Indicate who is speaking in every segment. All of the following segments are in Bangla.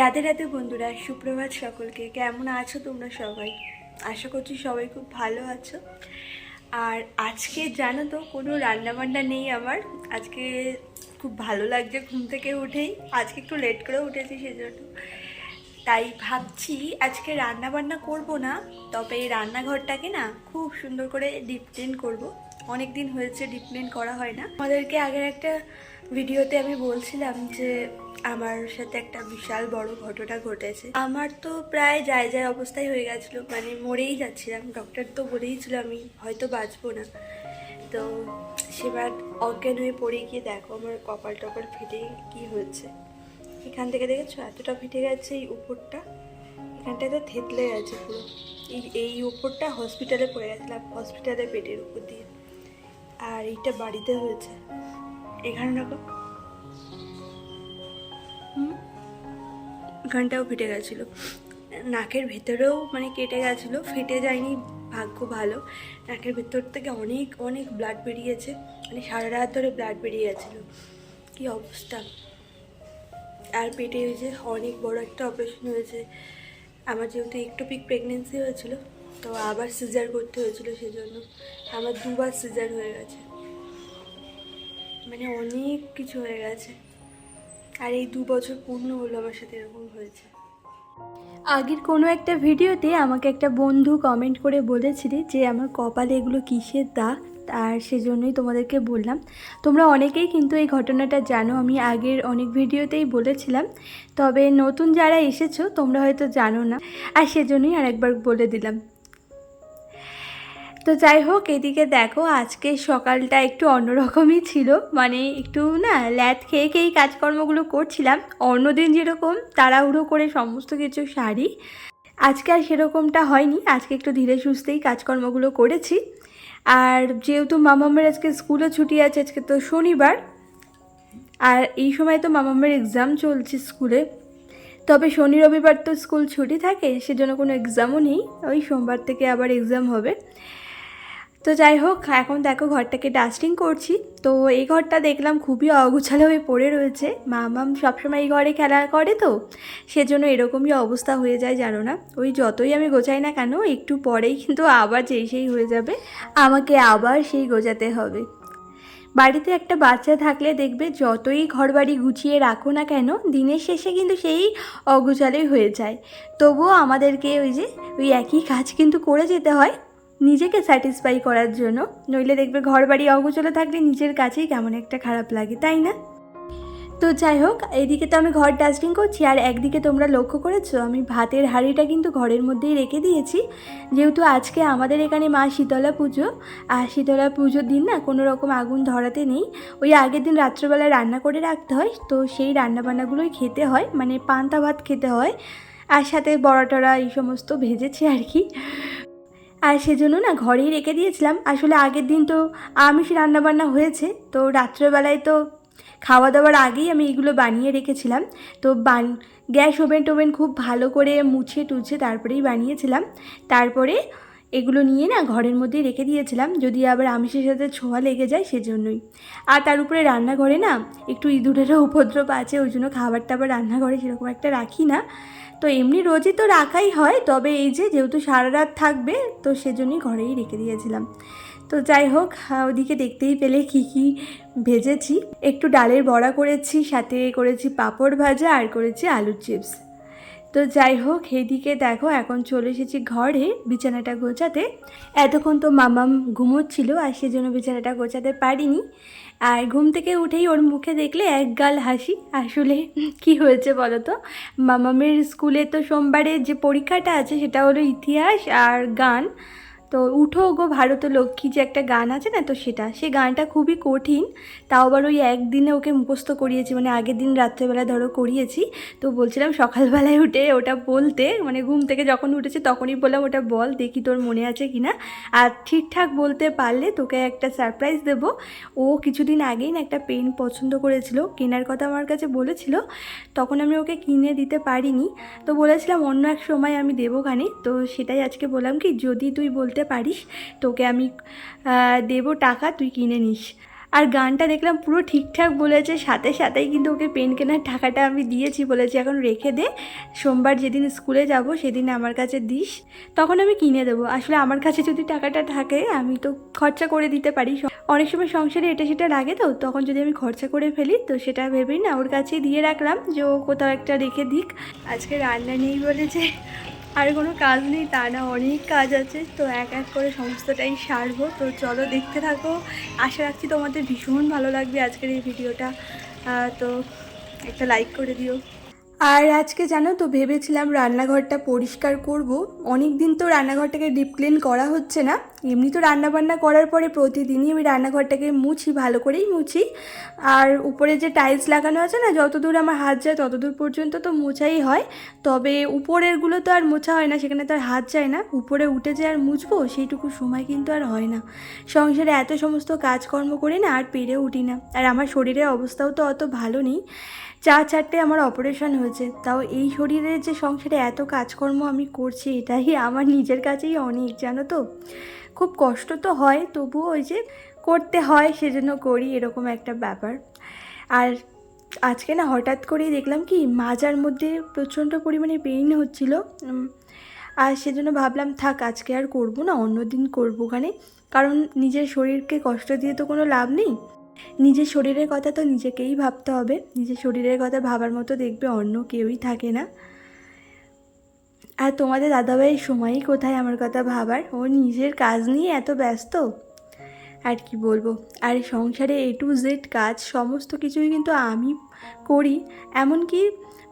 Speaker 1: রাধে রাধে বন্ধুরা, সুপ্রভাত সকলকে। কেমন আছো তোমরা সবাই? আশা করছি সবাই খুব ভালো আছো। আর আজকে জানো তো কোনো রান্নাবান্না নেই আমার। আজকে খুব ভালো লাগছে ঘুম থেকে উঠেই। আজকে একটু লেট করে উঠেছি সেজন্য। তাই ভাবছি আজকে রান্না বান্না করবো না, তবে এই রান্নাঘরটাকে না খুব সুন্দর করে ডিপ ক্লিন করবো। অনেক দিন হয়েছে ডিপ ক্লিন করা হয় না। আমাদেরকে আগের একটা ভিডিওতে আমি বলছিলাম যে আমার সাথে একটা বিশাল বড় ঘটনা ঘটেছে। আমার তো প্রায় যায় যায় অবস্থায় হয়ে গেছিলো, মানে মরেই যাচ্ছিলাম। ডক্টর তো বলেই ছিল আমি হয়তো বাঁচবো না। তো সেবার অজ্ঞান হয়ে পড়ে গিয়ে দেখো আমার কপাল টপাল ফেটে কি হয়েছে। এখান থেকে দেখেছো এতটা ফেটে গেছে, এই উপরটা এখানটায় তো থেতলে গেছে পুরো। এই উপরটা হসপিটালে পড়ে গেছিলাম, হসপিটালে পেটের উপর দিয়ে। আর এইটা বাড়িতে হয়েছে, এখানে দেখো এখানটাও ফেটে গেছিলো। নাকের ভেতরেও মানে কেটে গেছিলো, ফেটে যায়নি, ভাগ্য ভালো। নাকের ভেতর থেকে অনেক অনেক ব্লাড বেরিয়েছে, মানে সারা রাত ধরে ব্লাড বেরিয়ে গেছিলো। কী অবস্থা। আর পেটে হয়েছে অনেক বড় একটা অপারেশন হয়েছে। আমার যেহেতু একটোপিক প্রেগনেন্সি হয়েছিল, তো আবার সিজার করতে হয়েছিল, সেজন্য আমার দুবার সিজার হয়ে গেছে। মানে অনেক কিছু হয়ে গেছে। আর এই 2 বছর পূর্ণ হলো আমার সাথে এরকম হয়েছে। আগের কোনো একটা ভিডিওতে আমাকে একটা বন্ধু কমেন্ট করে বলেছিলে যে আমার কপালে এগুলো কিসের দাগ, আর সেজন্যই তোমাদেরকে বললাম। তোমরা অনেকেই কিন্তু এই ঘটনাটা জানো, আমি আগের অনেক ভিডিওতেই বলেছিলাম। তবে নতুন যারা এসেছো তোমরা হয়তো জানো না, আর সেজন্যই আরেকবার বলে দিলাম। তো যাই হোক, এদিকে দেখো আজকে সকালটা একটু অন্যরকমই ছিল। মানে একটু না ল্যাদ খেয়ে খেয়েই কাজকর্মগুলো করছিলাম। অন্যদিন যেরকম তাড়াহুড়ো করে সমস্ত কিছু সারি, আজকে আর সেরকমটা হয়নি। আজকে একটু ধীরে সুস্থেই কাজকর্মগুলো করেছি। আর যেহেতু মামামের আজকে স্কুলে ছুটি আছে, আজকে তো শনিবার, আর এই সময় তো মামামের এক্সাম চলছে স্কুলে। তবে শনি রবিবার তো স্কুল ছুটি থাকে, সেজন্য কোনো এক্সামও নেই। ওই সোমবার থেকে আবার এক্সাম হবে। তো যাই হোক, এখন দেখো ঘরটাকে ডাস্টিং করছি। তো এই ঘরটা দেখলাম খুবই অগোছালো হয়ে পড়ে রয়েছে। মামাম সবসময় এই ঘরে খেলা করে, তো সেজন্য এরকমই অবস্থা হয়ে যায় জানো না। ওই যতই আমি গোছাই না কেন, একটু পরেই কিন্তু আবার সেই হয়ে যাবে, আমাকে আবার সেই গোছাতে হবে। বাড়িতে একটা বাচ্চা থাকলে দেখবে যতই ঘরবাড়ি গুছিয়ে রাখো না কেন, দিনের শেষে কিন্তু সেই অগোছালোই হয়ে যায়। তবুও আমাদেরকে ওই একই কাজ কিন্তু করে যেতে হয়, নিজেকে স্যাটিসফাই করার জন্য। নইলে দেখবে ঘর বাড়ি অগোছালো থাকলে নিজের কাছেই কেমন একটা খারাপ লাগে, তাই না? তো যাই হোক, এইদিকে তো আমি ঘর ডাস্টিং করছি, আর একদিকে তোমরা লক্ষ্য করেছো আমি ভাতের হাঁড়িটা কিন্তু ঘরের মধ্যেই রেখে দিয়েছি। যেহেতু আজকে আমাদের এখানে মা শীতলা পুজো, আর শীতলা পুজোর দিন না কোনো রকম আগুন ধরাতে নেই। ওই আগের দিন রাত্রেবেলায় রান্না করে রাখতে হয়, তো সেই রান্নাবান্নাগুলোই খেতে হয়, মানে পান্তা ভাত খেতে হয়। আর সাথে বড়া টড়া এই সমস্ত ভেজেছি আর কি। আর সেজন্য না ঘরেই রেখে দিয়েছিলাম। আসলে আগের দিন তো আমিষ রান্নাবান্না হয়েছে, তো রাত্রেবেলায় তো খাওয়া দাওয়ার আগেই আমি এগুলো বানিয়ে রেখেছিলাম। তো গ্যাস ওভেন টোভেন খুব ভালো করে মুছে টুছে তারপরেই বানিয়েছিলাম। তারপরে এগুলো নিয়ে না ঘরের মধ্যেই রেখে দিয়েছিলাম, যদি আবার আমিষের সাথে ছোঁয়া লেগে যায় সেজন্যই। আর তার উপরে রান্নাঘরে না একটু ইঁদুরেরও উপদ্রব আছে, ওই জন্য খাবার টাবার রান্নাঘরে সেরকম একটা রাখি না। তো এমনি রোজই তো রাখাই হয়, তবে এই যেহেতু সারা রাত থাকবে, তো সেজন্যই ঘরেই রেখে দিয়েছিলাম। তো যাই হোক, ওদিকে দেখতেই পেলে কি কি ভেজেছি। একটু ডালের বড়া করেছি, সাথে করেছি পাঁপড় ভাজা, আর করেছি আলুর চিপস। তো যাই হোক, এইদিকে দেখো এখন চলে এসেছি ঘরে বিছানাটা গোছাতে। এতক্ষণ তো মামাম ঘুমোচ্ছিল, আর সেজন্য বিছানাটা গোছাতে পারিনি। আর ঘুম থেকে উঠেই ওর মুখে দেখলে এক গাল হাসি। আসলে কি হয়েছে বলো তো, মামামের স্কুলে তো সোমবারে যে পরীক্ষাটা আছে সেটা হলো ইতিহাস আর গান। তো উঠো গো ভারত লক্ষ্মী যে একটা গান আছে না, তো সেই গানটা খুবই কঠিন। তাও আবার ওই একদিনে ওকে মুখস্থ করিয়েছি, মানে আগের দিন রাত্রেবেলা ধরো করিয়েছি। তো বলছিলাম সকালবেলায় উঠে ওটা বলতে, মানে ঘুম থেকে যখন উঠেছি তখনই বললাম ওটা বল দেখি তোর মনে আছে কি না। আর ঠিকঠাক বলতে পারলে তোকে একটা সারপ্রাইজ দেবো। ও কিছুদিন আগেই না একটা পেন পছন্দ করেছিল, কেনার কথা আমার কাছে বলেছিল, তখন আমি ওকে কিনে দিতে পারিনি। তো বলেছিলাম অন্য এক সময় আমি দেবো খানে। তো সেটাই আজকে বললাম কি, যদি তুই বলতে পারিস তোকে আমি দেবো টাকা, তুই কিনে নিস। আর গানটা দেখলাম পুরো ঠিকঠাক বলেছে, সাথে সাথেই কিন্তু ওকে পেন কেনার টাকাটা আমি দিয়েছি, বলেছি এখন রেখে দে, সোমবার যেদিন স্কুলে যাব সেদিন আমার কাছে দিস, তখন আমি কিনে দেবো। আসলে আমার কাছে যদি টাকাটা থাকে আমি তো খরচা করে দিতে পারি, অনেক সময় সংসারে এটা সেটা লাগে, তো তখন যদি আমি খরচা করে ফেলি তো সেটা ভেবেই না ওর কাছেই দিয়ে রাখলাম যে ও কোথাও একটা রেখে দিক। আজকে রান্না নেই বলেছে, আর কোনো কাজ নেই তা না, অনেক কাজ আছে, তো এক এক করে সমস্তটাই সারবো। তো চলো দেখতে থাকো, আশা রাখছি তোমাদের ভীষণ ভালো লাগবে আজকের এই ভিডিওটা। তো একটা লাইক করে দিও। আর আজকে জানো তো ভেবেছিলাম রান্নাঘরটা পরিষ্কার করব, অনেক দিন তো রান্নাঘরটাকে ডিপ ক্লিন করা হচ্ছে না। এমনি তো রান্নাবান্না করার পরে প্রতিদিনই আমি রান্নাঘরটাকে মুছি, ভালো করেই মুছি। আর উপরে যে টাইলস লাগানো আছে না, যতদূর আমার হাত যায় ততদূর পর্যন্ত তো মোছাই হয়, তবে উপরেরগুলো তো আর মোছা হয় না, সেখানে তো আর হাত যায় না। উপরে উঠে যে আর মুছবো সেইটুকু সময় কিন্তু আর হয় না, সংসারে এত সমস্ত কাজকর্ম করে না আর পেরে উঠি না। আর আমার শরীরের অবস্থাও তো অত ভালো নেই, 4-4টে আমার অপারেশন হয়েছে, তাও এই শরীরে যে সংসারে এত কাজকর্ম আমি করছি এটাই আমার নিজের কাছেই অনেক, জানো তো। খুব কষ্ট তো হয়, তবুও ওই যে করতে হয় সেজন্য করি, এরকম একটা ব্যাপার। আর আজকে না হঠাৎ করেই দেখলাম কি মাজার মধ্যে প্রচণ্ড পরিমাণে পেইন হচ্ছিল, আর সেজন্য ভাবলাম থাক আজকে আর করবো না, অন্য দিন করবো ওখানে, কারণ নিজের শরীরকে কষ্ট দিয়ে তো কোনো লাভ নেই। নিজের শরীরের কথা তো নিজেকেই ভাবতে হবে, নিজের শরীরের কথা ভাবার মতো দেখবে অন্য কেউই থাকে না। আর তোমাদের দাদাভাইয়ের সময়ই কোথায় আমার কথা ভাবার, ও নিজের কাজ নিয়ে এত ব্যস্ত, আর কি বলবো। আর সংসারে A to Z কাজ সমস্ত কিছুই কিন্তু আমি করি, এমনকি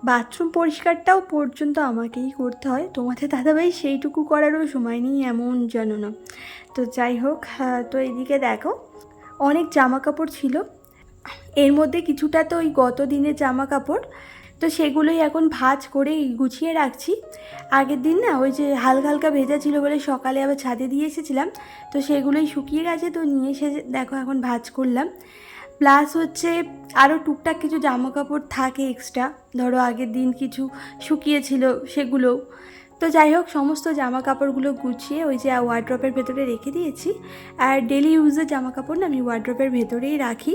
Speaker 1: বাথরুম পরিষ্কারটাও পর্যন্ত আমাকেই করতে হয়। তোমাদের দাদাভাই সেইটুকু করারও সময় নেই এমন জানো না। তো যাই হোক, তো এদিকে দেখো অনেক জামা কাপড় ছিল, এর মধ্যে কিছুটা তো ওই গত দিনের জামা কাপড়, তো সেগুলোই এখন ভাঁজ করে গুছিয়ে রাখছি। আগের দিন না ওই যে হালকা হালকা ভেজা ছিল বলে সকালে আবার ছাদে দিয়ে এসেছিলাম, তো সেগুলোই শুকিয়ে গেছে, তো নিয়ে এসে দেখো এখন ভাঁজ করলাম। প্লাস হচ্ছে আরও টুকটাক কিছু জামা কাপড় থাকে এক্সট্রা, ধরো আগের দিন কিছু শুকিয়েছিল সেগুলোও। তো যাই হোক সমস্ত জামা কাপড়গুলো গুছিয়ে ওই যে ওয়ার্ড্রপের ভেতরে রেখে দিয়েছি। আর ডেলি ইউজের জামা কাপড় না আমি ওয়ার্ড্রপের ভেতরেই রাখি।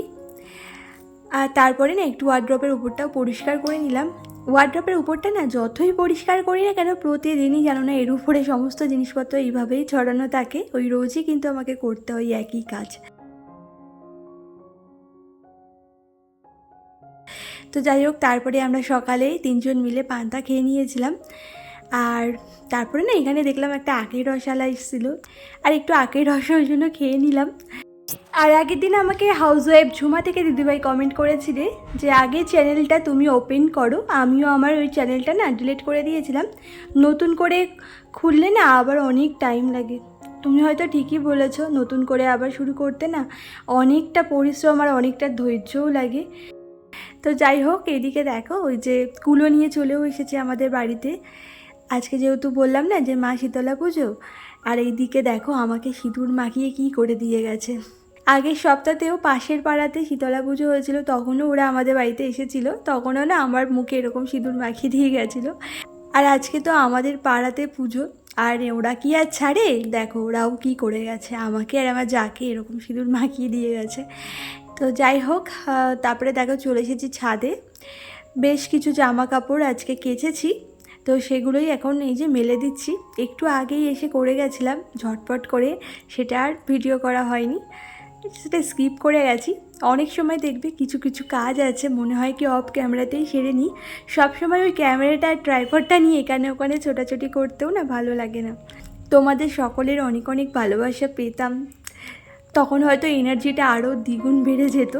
Speaker 1: আর তারপরে না একটু ওয়ার্ড্রপের উপরটাও পরিষ্কার করে নিলাম। ওয়ার্ড্রপের উপরটা না যতই পরিষ্কার করি না কেন প্রতিদিনই জানো না এর উপরে সমস্ত জিনিসপত্র এইভাবেই ছড়ানো থাকে, ওই রোজই কিন্তু আমাকে করতে হয় একই কাজ। তো যাই হোক তারপরে আমরা সকালেই 3জন মিলে পান্তা খেয়ে নিয়েছিলাম। আর তারপরে না এখানে দেখলাম একটা আখের রসালা এসেছিল, আর একটু আখের রস ওই জন্য খেয়ে নিলাম। আর আগের দিন আমাকে হাউসওয়াইফ ঝুমা থেকে দিদিভাই কমেন্ট করেছিলে যে আগে চ্যানেলটা তুমি ওপেন করো, আমিও আমার ওই চ্যানেলটা না ডিলিট করে দিয়েছিলাম, নতুন করে খুললে না আবার অনেক টাইম লাগে। তুমি হয়তো ঠিকই বলেছো, নতুন করে আবার শুরু করতে না অনেকটা পরিশ্রম আর অনেকটা ধৈর্যও লাগে। তো যাই হোক এদিকে দেখো ওই যে কুলো নিয়ে চলেও এসেছে আমাদের বাড়িতে, আজকে যেহেতু বললাম না যে মা শীতলা পুজো। আর এইদিকে দেখো আমাকে সিঁদুর মাখিয়ে কি করে দিয়ে গেছে। আগের সপ্তাহতেও পাশের পাড়াতে শীতলা পুজো হয়েছিল, তখনও ওরা আমাদের বাড়িতে এসেছিল, তখনও না আমার মুখে এরকম সিঁদুর মাখিয়ে দিয়ে গেছিলো। আর আজকে তো আমাদের পাড়াতে পুজো, আর ওরা কি আর ছাড়ে, দেখো ওরাও কি করে গেছে, আমাকে আর আমার যাকে এরকম সিঁদুর মাখিয়ে দিয়ে গেছে। তো যাই হোক তারপরে দেখো চলে এসেছি ছাদে, বেশ কিছু জামা কাপড় আজকে কেচেছি, তো সেগুলোই এখন এই যে মেলে দিচ্ছি। একটু আগেই এসে করে গেছিলাম ঝটপট করে, সেটা আর ভিডিও করা হয়নি, সেটা স্কিপ করে গেছি। অনেক সময় দেখবে কিছু কিছু কাজ আছে মনে হয় কি অফ ক্যামেরাতেই সেরে নিই, সবসময় ওই ক্যামেরাটা ট্রাইপডটা নিয়ে এখানে ওখানে ছোটাছুটি করতেও না ভালো লাগে না। তোমাদের সকলের অনেক অনেক ভালোবাসা পেতাম, তখন হয়তো এনার্জিটা আরও দ্বিগুণ বেড়ে যেত।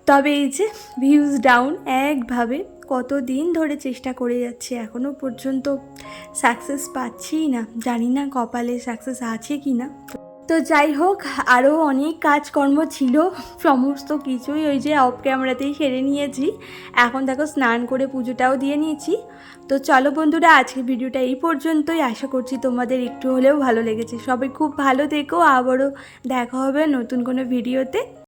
Speaker 1: তবে এই যে ভিউজ ডাউন একভাবে, কত দিন ধরে চেষ্টা করে যাচ্ছি এখনও পর্যন্ত সাকসেস পাচ্ছিই না, জানি না কপালে সাকসেস আছে কি না। তো যাই হোক আরও অনেক কাজকর্ম ছিল, সমস্ত কিছুই ওই যে অফ ক্যামেরাতেই সেরে নিয়েছি। এখন দেখো স্নান করে পুজোটাও দিয়ে নিয়েছি। তো চলো বন্ধুরা আজকের ভিডিওটা এই পর্যন্তই, আশা করছি তোমাদের একটু হলেও ভালো লেগেছে। সবাই খুব ভালো থেকো, আবারও দেখা হবে নতুন কোনো ভিডিওতে।